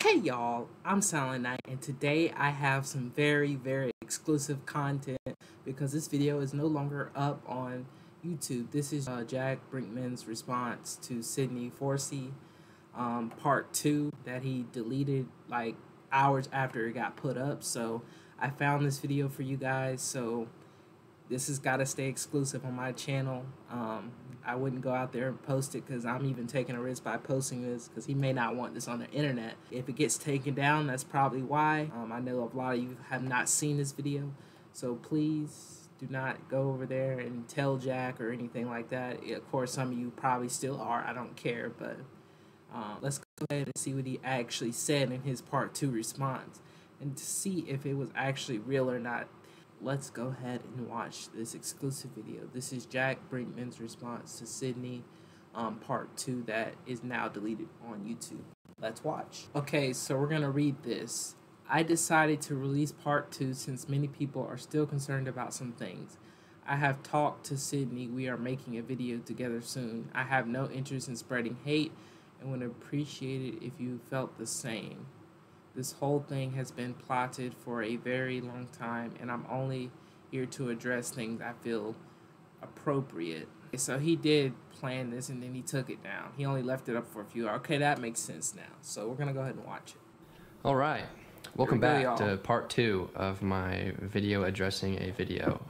Hey y'all, I'm Silent Night, and today I have some very exclusive content because this video is no longer up on YouTube. This is Jack Brinkman's response to Sydney Forsyth, part 2 that he deleted like hours after it got put up. So I found this video for you guys, so this has got to stay exclusive on my channel. I wouldn't go out there and post it because I'm even taking a risk by posting this because he may not want this on the internet. If it gets taken down, that's probably why. I know a lot of you have not seen this video, so please do not go over there and tell Jack or anything like that. Of course, some of you probably still are. I don't care, but let's go ahead and see what he actually said in his part 2 response and to see if it was actually real or not. Let's go ahead and watch this exclusive video. This is Jack Brinkman's response to Sydney, part 2 that is now deleted on YouTube. Let's watch. Okay, so we're gonna read this. I decided to release part 2 since many people are still concerned about some things. I have talked to Sydney. We are making a video together soon. I have no interest in spreading hate and would appreciate it if you felt the same. This whole thing has been plotted for a very long time, and I'm only here to address things I feel appropriate. So he did plan this, and then he took it down. He only left it up for a few hours. Okay, that makes sense now. So we're going to go ahead and watch it. All right. Welcome back to part 2 of my video addressing a video.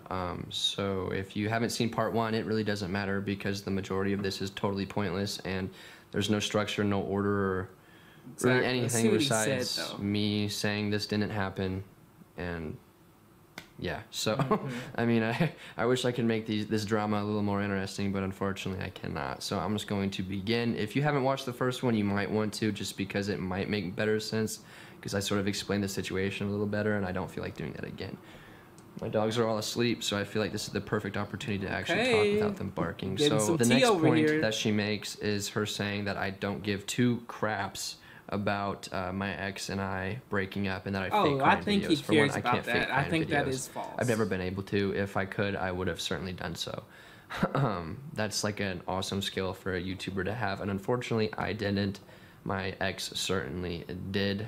So if you haven't seen part 1, it really doesn't matter because the majority of this is totally pointless, and there's no structure, no order, or really anything besides me saying this didn't happen. And yeah, so I mean, I wish I could make this drama a little more interesting, but unfortunately I cannot. So I'm just going to begin. If you haven't watched the first one, you might want to, just because it might make better sense, because I sort of explained the situation a little better, and I don't feel like doing that again. My dogs are all asleep, so I feel like this is the perfect opportunity to actually talk without them barking. So the next point that she makes is her saying that I don't give two craps about my ex and I breaking up, and that I fake crying I think videos. he For one, cares I can't about fake that. I think videos. that is false. I've never been able to. If I could, I would have certainly done so. That's like an awesome skill for a YouTuber to have, and unfortunately I didn't. My ex certainly did.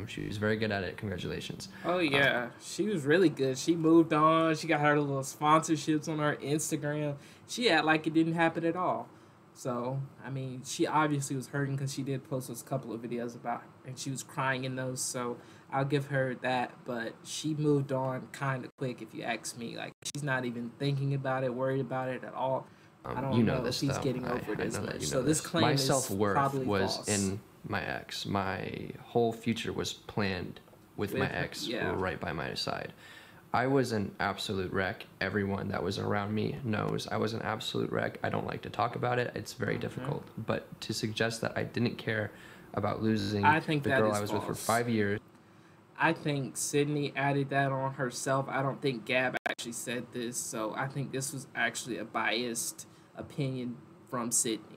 She was very good at it. Congratulations. Oh yeah, she was really good. She moved on. She got her little sponsorships on her Instagram. She acted like it didn't happen at all. So, I mean, she obviously was hurting because she did post those couple of videos about her, and she was crying in those, so I'll give her that, but she moved on kind of quick if you ask me. Like, she's not even thinking about it, worried about it at all. I don't know if she's getting over it as much. So this claim is probably false. My self-worth was in my ex. My whole future was planned with my ex right by my side. I was an absolute wreck. Everyone that was around me knows I was an absolute wreck. I don't like to talk about it. It's very difficult. But to suggest that I didn't care about losing the girl I was with for 5 years. I think Sydney added that on herself. I don't think Gab actually said this, so I think this was actually a biased opinion from Sydney.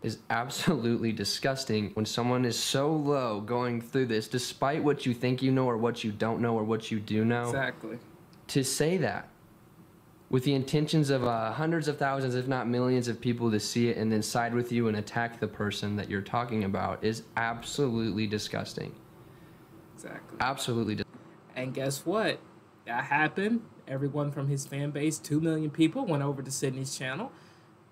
Is absolutely disgusting when someone is so low going through this, despite what you think you know or what you don't know or what you do know. Exactly. To say that with the intentions of hundreds of thousands, if not millions of people to see it and then side with you and attack the person that you're talking about is absolutely disgusting. Exactly. Absolutely. And guess what? That happened. Everyone from his fan base, 2 million people, went over to Sydney's channel.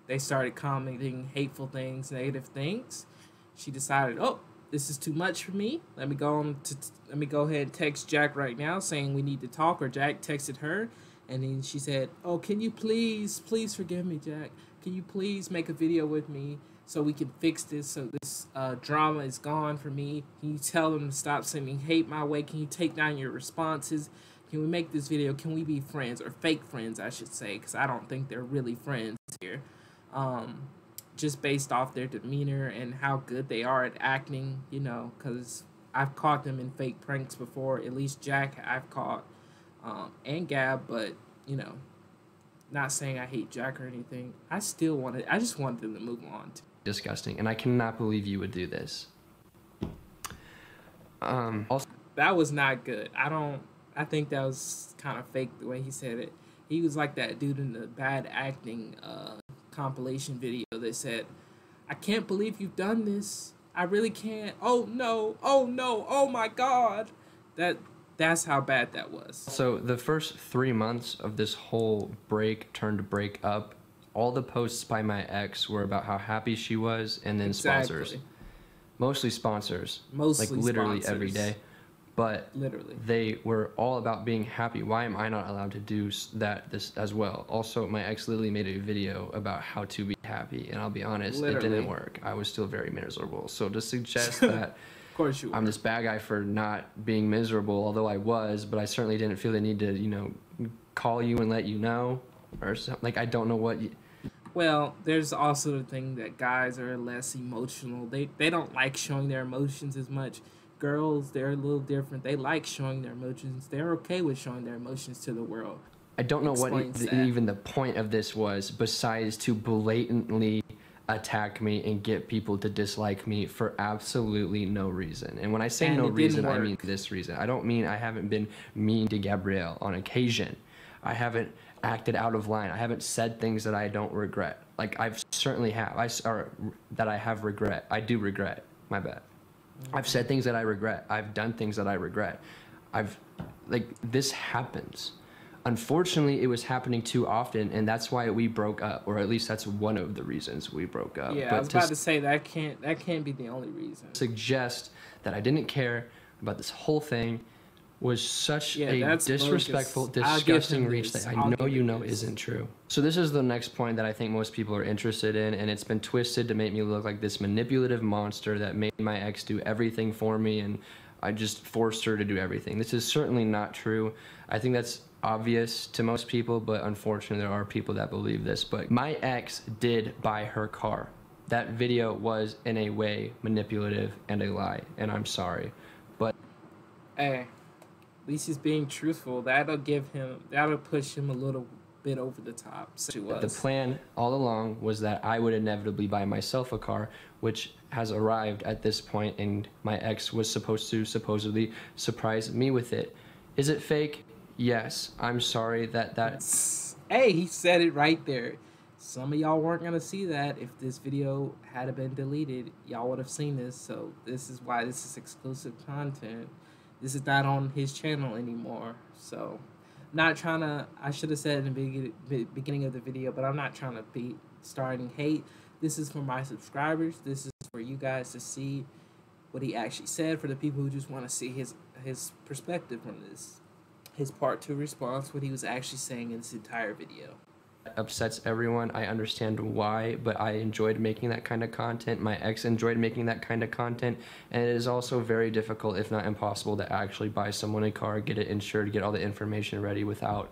They started commenting hateful things, negative things. She decided, oh, this is too much for me. Let me go ahead and text Jack right now saying we need to talk. Or Jack texted her, and then she said, oh, can you please forgive me, Jack? Can you please make a video with me so we can fix this, so this drama is gone for me? Can you tell them to stop sending hate my way? Can you take down your responses? Can we make this video? Can we be friends, or fake friends, I should say, because I don't think they're really friends here. Just based off their demeanor and how good they are at acting, you know, because I've caught them in fake pranks before. At least Jack I've caught, and Gab, but, you know, not saying I hate Jack or anything. I just wanted them to move on. Disgusting, and I cannot believe you would do this. Also, that was not good. I think that was kind of fake the way he said it. He was like that dude in the bad acting compilation video that said, I can't believe you've done this. I really can't. Oh no, oh no, oh my God. That's how bad that was. So the first 3 months of this whole break turned break up, all the posts by my ex were about how happy she was, and then sponsors. Mostly sponsors. Like literally sponsors. Every day. But literally, they were all about being happy. Why am I not allowed to do this as well? Also, my ex literally made a video about how to be happy, and I'll be honest, it didn't work. I was still very miserable. So to suggest that of course you were. I'm this bad guy for not being miserable, although I was, but I certainly didn't feel the need to, you know, call you and let you know, or something. Like, I don't know what you... Well, there's also the thing that guys are less emotional. They don't like showing their emotions as much. Girls, they're a little different. They like showing their emotions. They're okay with showing their emotions to the world. I don't know what even the point of this was, besides to blatantly attack me and get people to dislike me for absolutely no reason. And when I say no reason, I mean this reason. I don't mean I haven't been mean to Gabrielle on occasion. I haven't acted out of line. I haven't said things that I don't regret. Like, I certainly have. That I have regret. I do regret. My bad. I've said things that I regret. I've done things that I regret. This happens. Unfortunately, it was happening too often, and that's why we broke up, or at least that's one of the reasons we broke up. Yeah, but I was about to say that can't be the only reason. Suggest that I didn't care about this whole thing was such a disrespectful, disgusting reach that I know you know isn't true. So this is the next point that I think most people are interested in, and it's been twisted to make me look like this manipulative monster that made my ex do everything for me, and I just forced her to do everything. This is certainly not true. I think that's obvious to most people, but unfortunately there are people that believe this. But my ex did buy her car. That video was in a way manipulative and a lie, and I'm sorry. But hey, at least he's being truthful. That'll push him a little bit over the top. So the plan all along was that I would inevitably buy myself a car, which has arrived at this point, and my ex was supposed to supposedly surprise me with it. Is it fake? Yes. I'm sorry that Hey, he said it right there. Some of y'all weren't gonna see that. If this video had been deleted, y'all would have seen this. So this is why this is exclusive content. This is not on his channel anymore. So not trying to, I should have said in the beginning of the video, but I'm not trying to be starting hate. This is for my subscribers. This is for you guys to see what he actually said, for the people who just want to see his perspective from this. His part 2 response, what he was actually saying in this entire video. Upsets everyone. I understand why, but I enjoyed making that kind of content. My ex enjoyed making that kind of content, and it is also very difficult, if not impossible, to actually buy someone a car, get it insured, get all the information ready without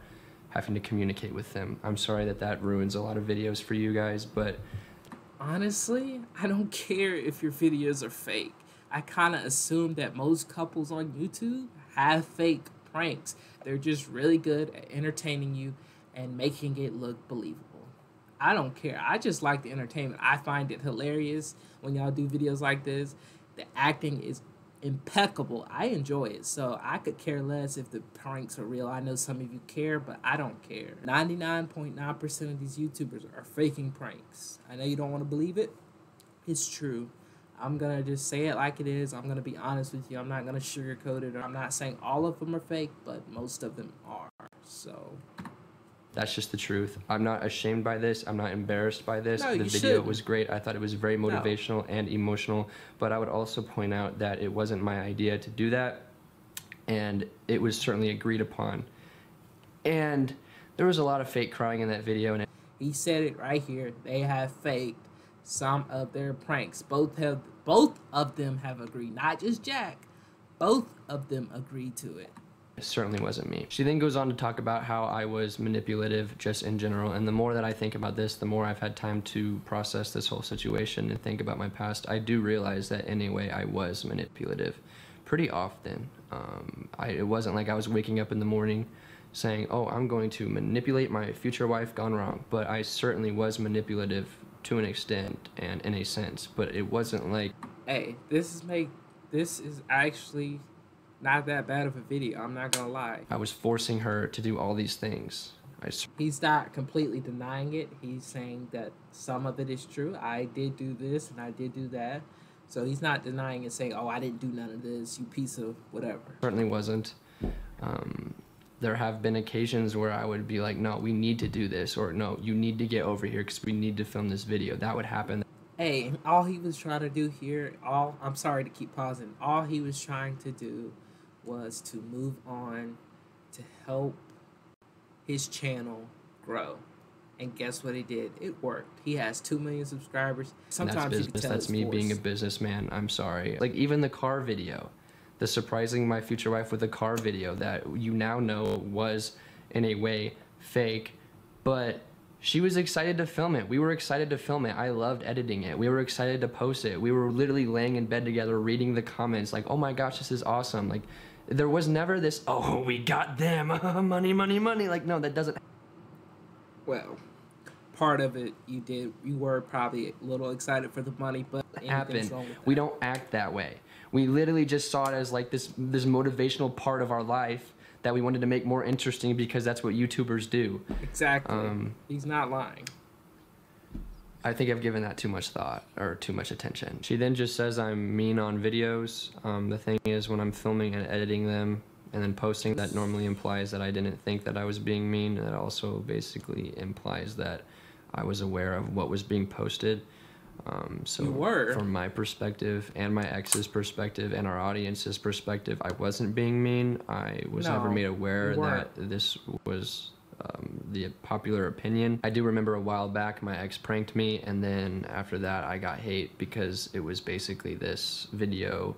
having to communicate with them. I'm sorry that ruins a lot of videos for you guys, but honestly, I don't care if your videos are fake. I kind of assume that most couples on YouTube have fake pranks. They're just really good at entertaining you and making it look believable. I don't care. I just like the entertainment. I find it hilarious when y'all do videos like this. The acting is impeccable. I enjoy it. So I could care less if the pranks are real. I know some of you care, but I don't care. 99.9% of these YouTubers are faking pranks. I know you don't want to believe it. It's true. I'm going to just say it like it is. I'm going to be honest with you. I'm not going to sugarcoat it. I'm not saying all of them are fake, but most of them are. So that's just the truth. I'm not ashamed by this. I'm not embarrassed by this. No, the video was great. I thought it was very motivational and emotional, but I would also point out that it wasn't my idea to do that, and it was certainly agreed upon. And there was a lot of fake crying in that video. And he said it right here. They have faked some of their pranks. Both of them have agreed, not just Jack. Both of them agreed to it. It certainly wasn't me. She then goes on to talk about how I was manipulative just in general, and the more that I think about this, the more I've had time to process this whole situation and think about my past. I do realize that in a way I was manipulative pretty often. It wasn't like I was waking up in the morning saying, oh, I'm going to manipulate my future wife gone wrong, but I certainly was manipulative to an extent and in a sense, but it wasn't like, hey, this is actually not that bad of a video, I'm not gonna lie. I was forcing her to do all these things. He's not completely denying it. He's saying that some of it is true. I did do this and I did do that. So he's not denying and saying, oh, I didn't do none of this, you piece of whatever. Certainly wasn't. There have been occasions where I would be like, no, we need to do this, or no, you need to get over here because we need to film this video. That would happen. Hey, all he was trying to do here, I'm sorry to keep pausing, all he was trying to do was to move on to help his channel grow. And guess what he did? It worked. He has 2 million subscribers. Sometimes that's business. That's me being a businessman. I'm sorry. Like even the car video, the surprising my future wife with a car video that you now know was in a way fake, but she was excited to film it. We were excited to film it. I loved editing it. We were excited to post it. We were literally laying in bed together reading the comments like, oh my gosh, this is awesome. Like there was never this, oh, we got them, money, money, money. Like, no, that doesn't. Well, part of it you were probably a little excited for the money, but happened. We don't act that way. We literally just saw it as like this motivational part of our life that we wanted to make more interesting because that's what YouTubers do. Exactly. He's not lying. I think I've given that too much thought or too much attention. She then just says I'm mean on videos. The thing is, when I'm filming and editing them and then posting, that normally implies that I didn't think that I was being mean. That also basically implies that I was aware of what was being posted. So from my perspective and my ex's perspective and our audience's perspective, I wasn't being mean. I was never made aware that this was the popular opinion. I do remember a while back my ex pranked me, and then after that I got hate because it was basically this video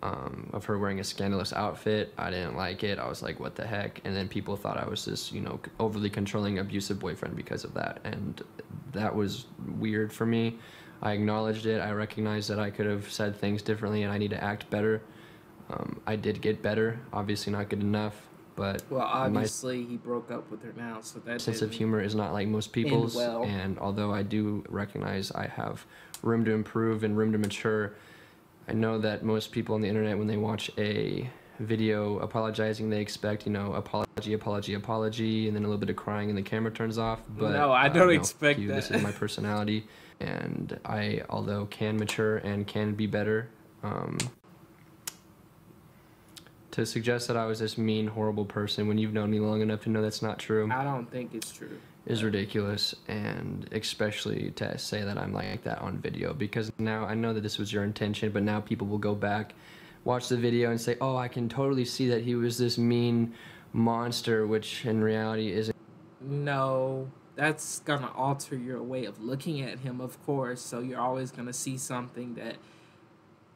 of her wearing a scandalous outfit. I didn't like it. I was like, what the heck? And then people thought I was this, you know, overly controlling, abusive boyfriend because of that. And that was weird for me. I acknowledged it. I recognized that I could have said things differently and I need to act better. I did get better. Obviously not good enough, but... Well, obviously he broke up with her now, so that sense of humor is not like most people's. And although I do recognize I have room to improve and room to mature, I know that most people on the internet, when they watch a video apologizing, they expect, you know, apology, apology, apology, and then a little bit of crying and the camera turns off. But no, I don't expect that. This is my personality, and I, although can mature and can be better, to suggest that I was this mean, horrible person when you've known me long enough to know that's not true. I don't think it's true. Is ridiculous, and especially to say that I'm like that on video, because now I know that this was your intention, but now people will go back, watch the video and say, oh, I can totally see that he was this mean monster, which in reality isn't. No, that's gonna alter your way of looking at him, of course, so you're always gonna see something that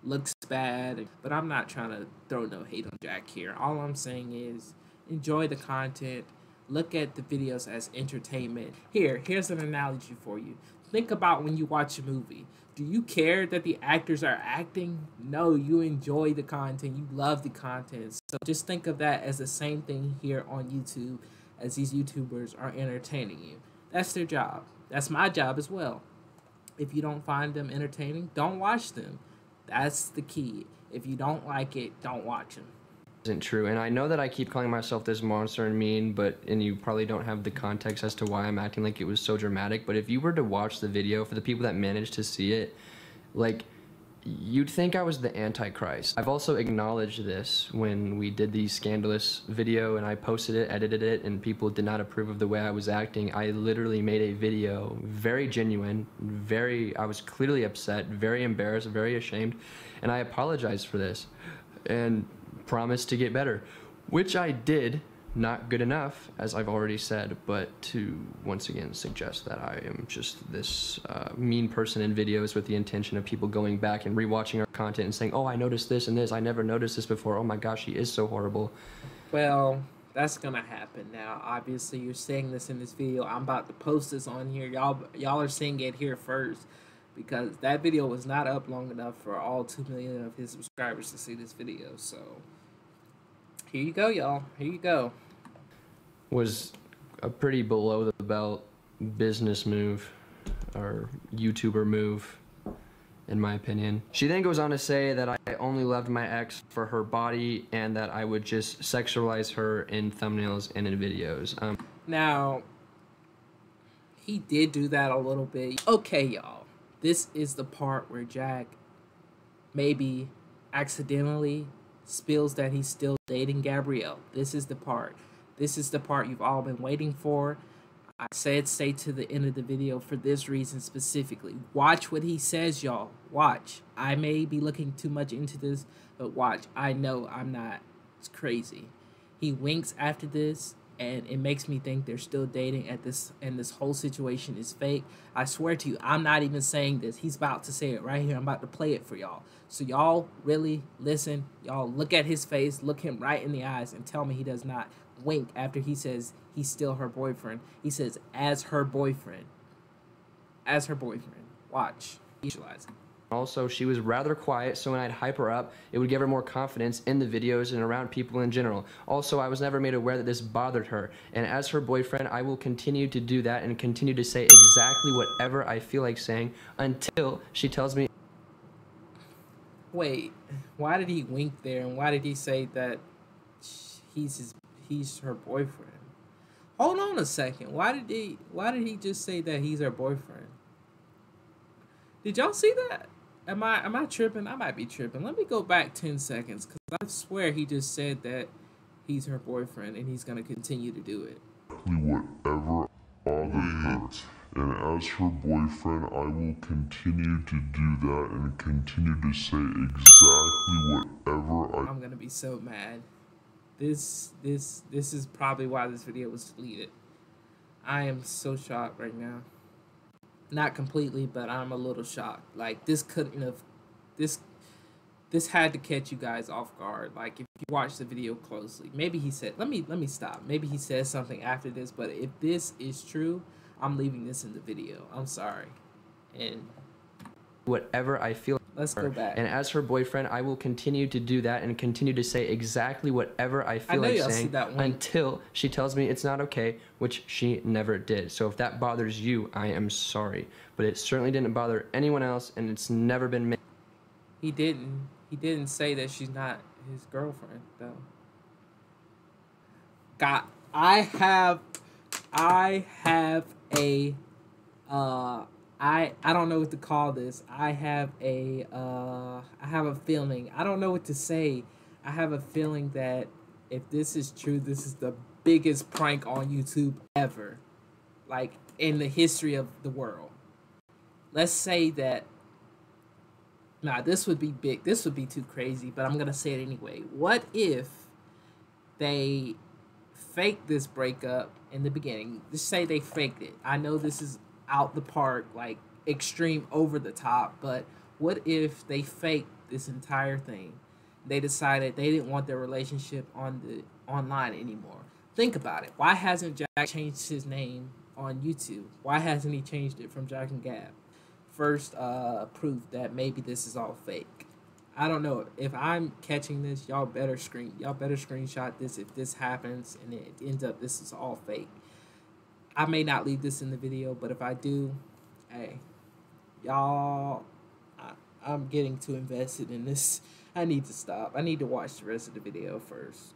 looks bad. But I'm not trying to throw no hate on Jack here. All I'm saying is enjoy the content. Look at the videos as entertainment. Here's an analogy for you. Think about when you watch a movie. Do you care that the actors are acting? No, you enjoy the content. You love the content. So just think of that as the same thing here on YouTube, as these YouTubers are entertaining you. That's their job. That's my job as well. If you don't find them entertaining, don't watch them. That's the key. If you don't like it, don't watch them. Isn't true, and I know that I keep calling myself this monster and mean, and you probably don't have the context as to why I'm acting like it was so dramatic, but if you were to watch the video, for the people that managed to see it, like, you'd think I was the Antichrist. I've also acknowledged this when we did the scandalous video and I posted it, edited it, and people did not approve of the way I was acting. I literally made a video, very genuine, I was clearly upset, very embarrassed, very ashamed, and I apologized for this. And promised to get better, which I did. Not good enough, as I've already said, but to once again suggest that I am just this mean person in videos with the intention of people going back and rewatching our content and saying, oh, I noticed this and this, I never noticed this before, oh my gosh, he is so horrible. Well, that's gonna happen now. Obviously, you're saying this in this video. I'm about to post this on here. Y'all are seeing it here first, because that video was not up long enough for all 2 million of his subscribers to see this video. So here you go, y'all. Here you go. Was a pretty below the belt business move, or YouTuber move, in my opinion. She then goes on to say that I only loved my ex for her body and that I would just sexualize her in thumbnails and in videos. Now, he did do that a little bit. Okay, y'all. This is the part where Jack maybe accidentally spills that he's still dating Gabrielle. This is the part. This is the part you've all been waiting for. I said stay to the end of the video for this reason specifically. Watch what he says, y'all. Watch. I may be looking too much into this, but watch. I know I'm not. It's crazy. He winks after this, and it makes me think they're still dating at this, and this whole situation is fake. I swear to you, I'm not even saying this. He's about to say it right here. I'm about to play it for y'all. So y'all really listen. Y'all look at his face, look him right in the eyes, and tell me he does not wink after he says he's still her boyfriend. He says as her boyfriend. As her boyfriend. Watch. Visualize it. Also, she was rather quiet, so when I'd hype her up, it would give her more confidence in the videos and around people in general. Also, I was never made aware that this bothered her, and as her boyfriend, I will continue to do that and continue to say exactly whatever I feel like saying until she tells me. Wait, why did he wink there, and why did he say that he's her boyfriend? Hold on a second. Why did he just say that he's her boyfriend? Did y'all see that? Am I tripping? I might be tripping. Let me go back 10 seconds, because I swear he just said that he's her boyfriend and he's gonna continue to do it. Whatever bothered her, and as her boyfriend, I will continue to do that and continue to say exactly whatever I'm gonna be so mad. This is probably why this video was deleted. I am so shocked right now. Not completely, but I'm a little shocked. Like, this couldn't have, this had to catch you guys off guard. Like, if you watch the video closely, maybe he said, let me stop. Maybe he says something after this, but if this is true, I'm leaving this in the video. I'm sorry. And whatever I feel. Let's go back. And as her boyfriend, I will continue to do that and continue to say exactly whatever I feel like saying until she tells me it's not okay, which she never did. So if that bothers you, I am sorry. But it certainly didn't bother anyone else, and it's never been made. He didn't say that she's not his girlfriend, though. God, I have a I don't know what to call this. I have a feeling. I don't know what to say. I have a feeling that if this is true, this is the biggest prank on YouTube ever. Like, in the history of the world. Let's say that, nah, this would be big. This would be too crazy, but I'm going to say it anyway. What if they faked this breakup in the beginning? Just say they faked it. I know this is out the park, like extreme over the top, but what if they faked this entire thing? They decided they didn't want their relationship online anymore. Think about it. Why hasn't Jack changed his name on YouTube? Why hasn't he changed it from Jack and Gab? First proof that maybe this is all fake. I don't know. If I'm catching this, y'all better screenshot this if this happens and it ends up this is all fake. I may not leave this in the video, but if I do, hey, y'all, I'm getting too invested in this. I need to stop. I need to watch the rest of the video first.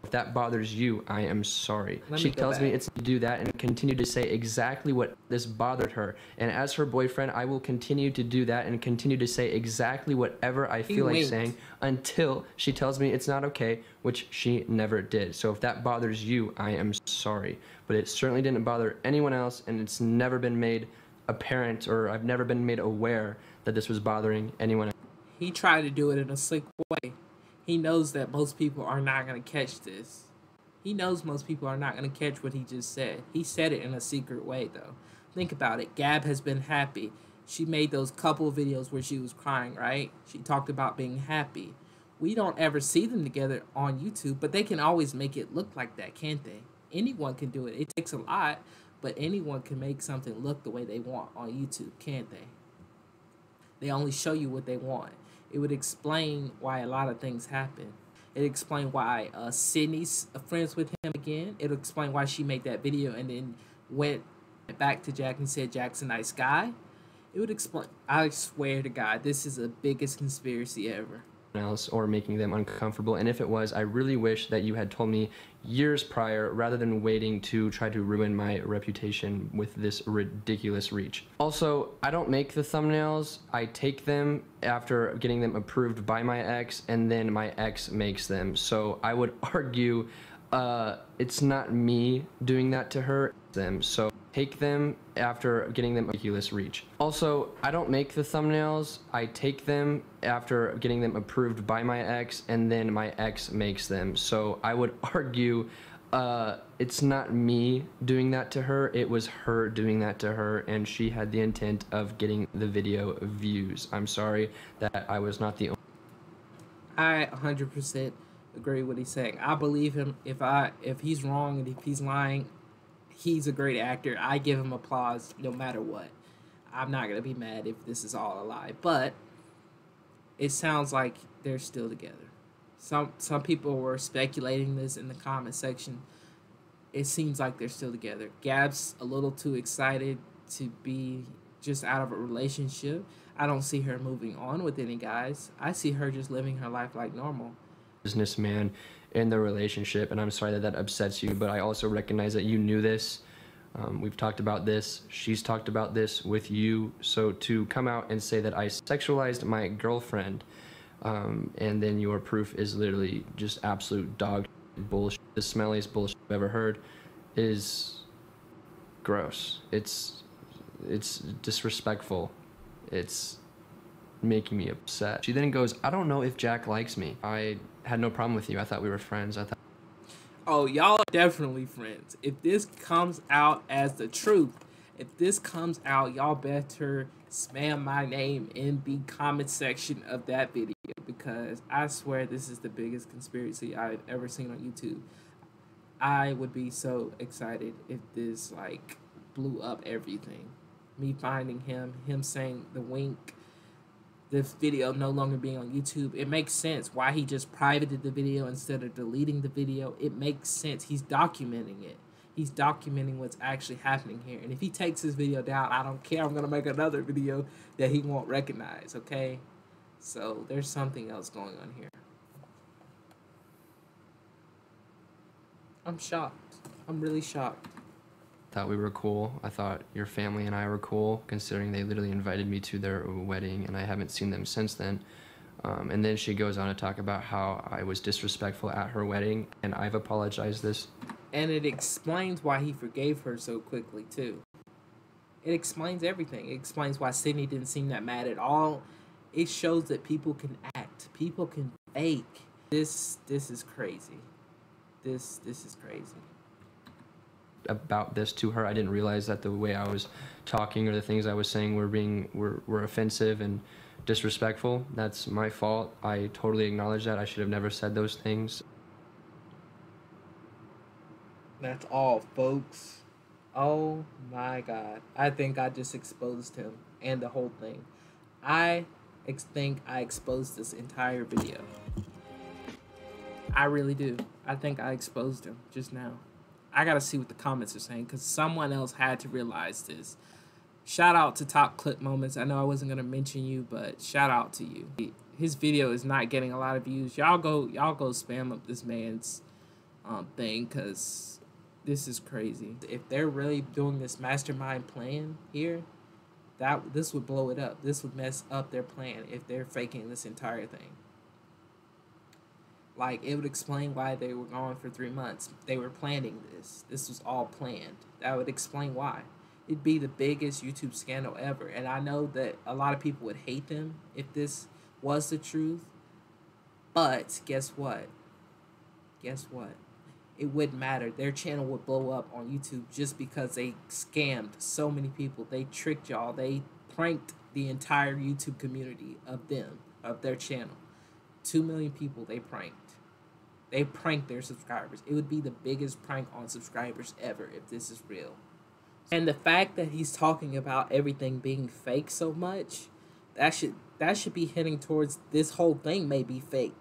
If that bothers you, I am sorry. She tells me it's to do that and continue to say exactly what this bothered her. And as her boyfriend, I will continue to do that and continue to say exactly whatever I feel like saying until she tells me it's not okay, which she never did. So if that bothers you, I am sorry. But it certainly didn't bother anyone else, and it's never been made apparent, or I've never been made aware that this was bothering anyone else. He tried to do it in a slick way. He knows that most people are not going to catch this. He knows most people are not going to catch what he just said. He said it in a secret way, though. Think about it. Gab has been happy. She made those couple videos where she was crying, right? She talked about being happy. We don't ever see them together on YouTube, but they can always make it look like that, can't they? Anyone can do it. It takes a lot, but anyone can make something look the way they want on YouTube, can't they? They only show you what they want. It would explain why a lot of things happen. It explain why Sydney's friends with him again. It would explain why she made that video and then went back to Jack and said Jack's a nice guy. It would explain. I swear to God, this is the biggest conspiracy ever. else or making them uncomfortable, and if it was, I really wish that you had told me years prior rather than waiting to try to ruin my reputation with this ridiculous reach. Also, I don't make the thumbnails. I take them after getting them approved by my ex, and then my ex makes them. So I would argue it's not me doing that to her, them. So take them after getting them ridiculous reach. Also, I don't make the thumbnails. I take them after getting them approved by my ex, and then my ex makes them. So I would argue it's not me doing that to her, it was her doing that to her, and she had the intent of getting the video views. I'm sorry that I was not the only. I 100% agree with what he's saying. I believe him. If he's wrong and if he's lying, he's a great actor. I give him applause no matter what. I'm not gonna be mad if this is all a lie, but it sounds like they're still together. Some people were speculating this in the comment section. It seems like they're still together. Gab's a little too excited to be just out of a relationship. I don't see her moving on with any guys. I see her just living her life like normal. Businessman in the relationship, and I'm sorry that that upsets you, but I also recognize that you knew this. We've talked about this. She's talked about this with you. So to come out and say that I sexualized my girlfriend, and then your proof is literally just absolute dog bullshit, the smelliest bullshit I've ever heard, is gross. It's disrespectful. It's making me upset. She then goes, I don't know if Jack likes me. I had no problem with you. I thought we were friends. Oh, y'all are definitely friends. If this comes out as the truth, if this comes out, y'all better spam my name in the comment section of that video, because I swear this is the biggest conspiracy I've ever seen on YouTube. I would be so excited if this like blew up everything. Me finding him saying the wink, this video no longer being on YouTube. It makes sense why he just privated the video instead of deleting the video. It makes sense. He's documenting it. He's documenting what's actually happening here. And if he takes this video down, I don't care. I'm going to make another video that he won't recognize, okay? So there's something else going on here. I'm shocked. I'm really shocked. Thought we were cool. I thought your family and I were cool, considering they literally invited me to their wedding, and I haven't seen them since then. And then she goes on to talk about how I was disrespectful at her wedding, and I've apologized this. And it explains why he forgave her so quickly, too. It explains everything. It explains why Sydney didn't seem that mad at all. It shows that people can act. People can fake. This is crazy. This is crazy. About this to her, I didn't realize that the way I was talking or the things I was saying were offensive and disrespectful. That's my fault. I totally acknowledge that. I should have never said those things. That's all, folks. Oh my God. I think I just exposed him and the whole thing. I think I exposed this entire video. I really do. I think I exposed him just now. I gotta see what the comments are saying, because someone else had to realize this. Shout out to Top Clip Moments. I know I wasn't gonna mention you, but shout out to you. His video is not getting a lot of views. Y'all go spam up this man's thing, because this is crazy. If they're really doing this mastermind plan here, this would blow it up. This would mess up their plan if they're faking this entire thing. Like, it would explain why they were gone for 3 months. They were planning this. This was all planned. That would explain why. It'd be the biggest YouTube scandal ever. And I know that a lot of people would hate them if this was the truth. But guess what? Guess what? It wouldn't matter. Their channel would blow up on YouTube just because they scammed so many people. They tricked y'all. They pranked the entire YouTube community of their channel. 2 million people they pranked. They pranked their subscribers. It would be the biggest prank on subscribers ever if this is real. And the fact that he's talking about everything being fake so much, that should be hinting towards this whole thing may be fake.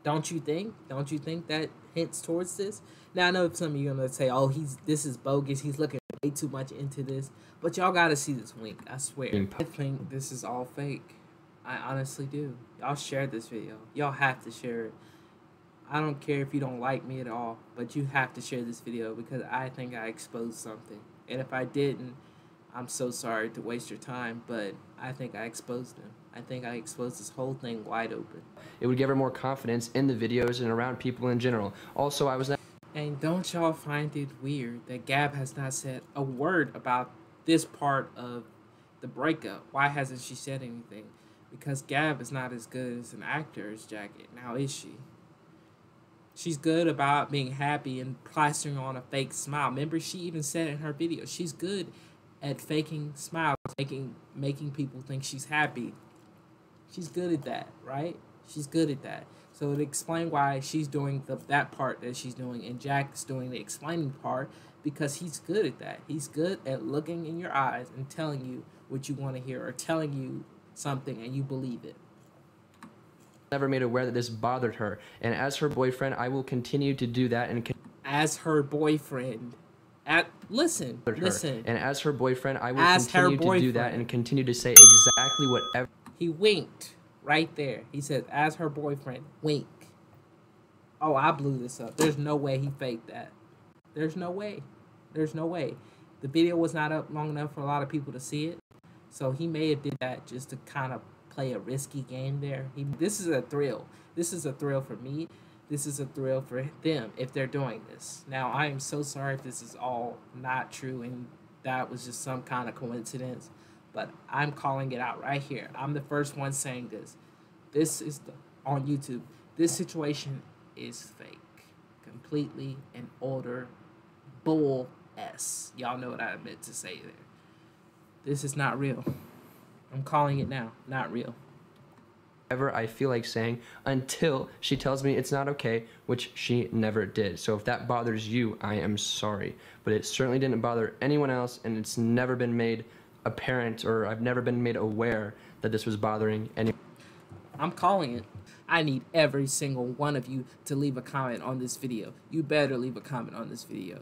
Don't you think? Don't you think that hints towards this? Now I know some of you are gonna say, "Oh, this is bogus. He's looking way too much into this." But y'all gotta see this wink. I swear. I think this is all fake. I honestly do. Y'all share this video. Y'all have to share it. I don't care if you don't like me at all, but you have to share this video because I think I exposed something. And if I didn't, I'm so sorry to waste your time, but I think I exposed him. I think I exposed this whole thing wide open. It would give her more confidence in the videos and around people in general. Also, I was not... And don't y'all find it weird that Gab has not said a word about this part of the breakup? Why hasn't she said anything? Because Gab is not as good as an actor as Jacket. Now is she? She's good about being happy and plastering on a fake smile. Remember, she even said in her video, she's good at faking smiles, making people think she's happy. She's good at that, right? She's good at that. So it explains why she's doing that part that she's doing, and Jack's doing the explaining part because he's good at that. He's good at looking in your eyes and telling you what you want to hear or telling you something and you believe it. Never made aware that this bothered her, and as her boyfriend, I will continue to do that and as her boyfriend. Listen. And as her boyfriend, I will continue to do that and continue to say exactly whatever. He winked right there. He said, as her boyfriend, wink. Oh, I blew this up. There's no way he faked that. There's no way. There's no way. The video was not up long enough for a lot of people to see it. So he may have did that just to kind of play a risky game there. This is a thrill. This is a thrill for me. This is a thrill for them if they're doing this. Now, I am so sorry if this is all not true and that was just some kind of coincidence. But I'm calling it out right here. I'm the first one saying this. This is on YouTube. This situation is fake. Completely and utter bull S. Y'all know what I meant to say there. This is not real. I'm calling it now. Not real. Whatever I feel like saying until she tells me it's not okay, which she never did. So if that bothers you, I am sorry. But it certainly didn't bother anyone else, and it's never been made apparent, or I've never been made aware that this was bothering anyone. I'm calling it. I need every single one of you to leave a comment on this video. You better leave a comment on this video.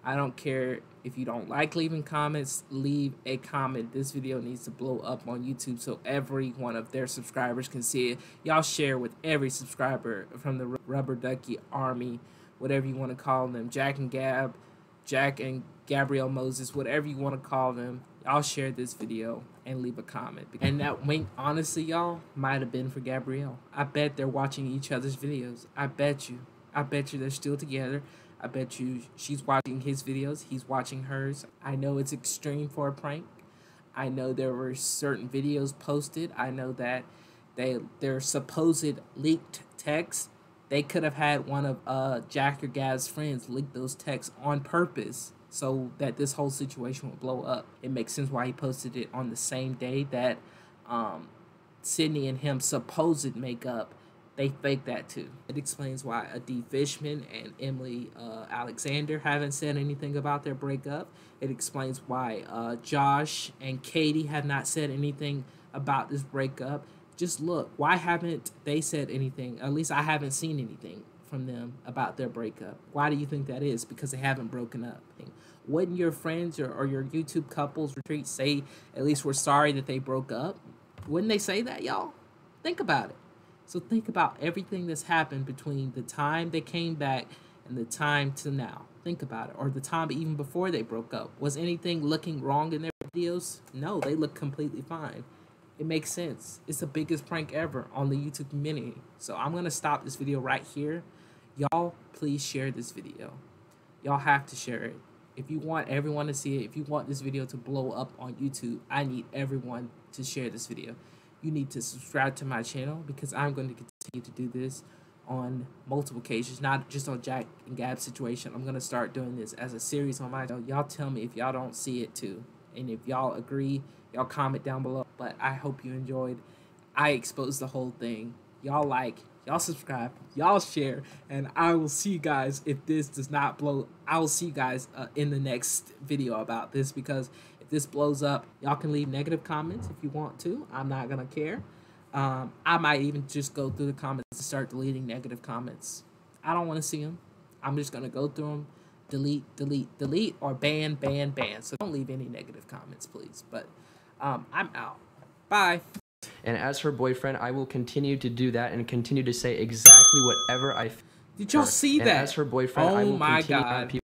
I don't care if you don't like leaving comments, leave a comment. This video needs to blow up on YouTube so every one of their subscribers can see it. Y'all share with every subscriber from the Rubber Ducky Army, whatever you want to call them, Jack and Gab, Jack and Gabrielle Moses, whatever you want to call them. Y'all share this video and leave a comment. And that wink, honestly, y'all, might have been for Gabrielle. I bet they're watching each other's videos. I bet you. I bet you they're still together. I bet you she's watching his videos. He's watching hers. I know it's extreme for a prank. I know there were certain videos posted. I know that their supposed leaked texts, they could have had one of Jack or Gab's friends leak those texts on purpose so that this whole situation would blow up. It makes sense why he posted it on the same day that Sydney and him supposed makeup. They faked that too. It explains why Adi Fishman and Emily Alexander haven't said anything about their breakup. It explains why Josh and Katie have not said anything about this breakup. Just look, why haven't they said anything? At least I haven't seen anything from them about their breakup. Why do you think that is? Because they haven't broken up. Wouldn't your friends or your YouTube couples retreat say at least we're sorry that they broke up? Wouldn't they say that, y'all? Think about it. So think about everything that's happened between the time they came back and the time to now. Think about it. Or the time even before they broke up. Was anything looking wrong in their videos? No, they look completely fine. It makes sense. It's the biggest prank ever on the YouTube community. So I'm going to stop this video right here. Y'all, please share this video. Y'all have to share it. If you want everyone to see it, if you want this video to blow up on YouTube, I need everyone to share this video. You need to subscribe to my channel because I'm going to continue to do this on multiple occasions, not just on Jack and Gab's situation. I'm going to start doing this as a series on my channel. Y'all tell me if y'all don't see it too. And if y'all agree, y'all comment down below. But I hope you enjoyed. I exposed the whole thing. Y'all like, y'all subscribe, y'all share, and I will see you guys if this does not blow. I will see you guys in the next video about this because if this blows up, y'all can leave negative comments if you want to. I'm not going to care. I might even just go through the comments and start deleting negative comments. I don't want to see them. I'm just going to go through them, delete, or ban. So don't leave any negative comments, please. But I'm out. Bye. And as her boyfriend, I will continue to do that and continue to say exactly whatever I feel. Did y'all see that? And as her boyfriend, I will continue God.